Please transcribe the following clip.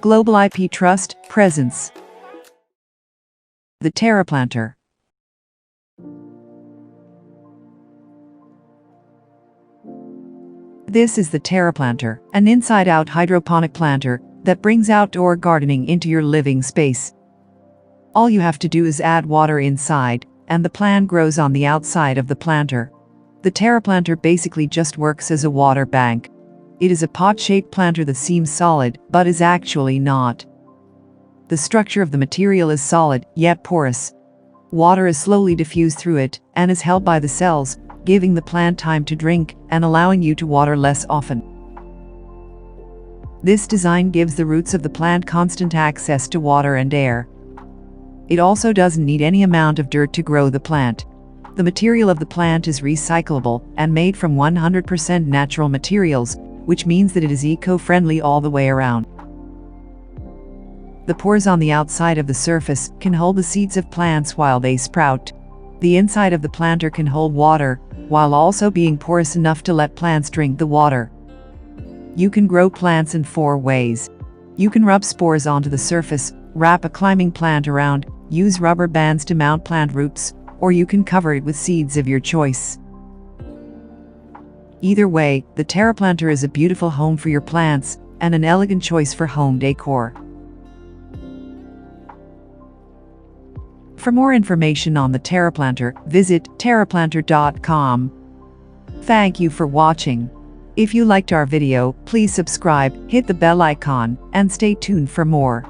Global IP trust, presence. The Terraplanter. This is the Terraplanter, an inside-out hydroponic planter that brings outdoor gardening into your living space. All you have to do is add water inside, and the plant grows on the outside of the planter. The Terraplanter basically just works as a water bank. It is a pot-shaped planter that seems solid, but is actually not. The structure of the material is solid, yet porous. Water is slowly diffused through it, and is held by the cells, giving the plant time to drink and allowing you to water less often. This design gives the roots of the plant constant access to water and air. It also doesn't need any amount of dirt to grow the plant. The material of the plant is recyclable and made from 100% natural materials, which means that it is eco-friendly all the way around. The pores on the outside of the surface can hold the seeds of plants while they sprout. The inside of the planter can hold water, while also being porous enough to let plants drink the water. You can grow plants in 4 ways. You can rub spores onto the surface, wrap a climbing plant around, use rubber bands to mount plant roots, or you can cover it with seeds of your choice. Either way, the Terraplanter is a beautiful home for your plants and an elegant choice for home decor. For more information on the Terraplanter, visit terraplanter.com. Thank you for watching. If you liked our video, please subscribe, hit the bell icon, and stay tuned for more.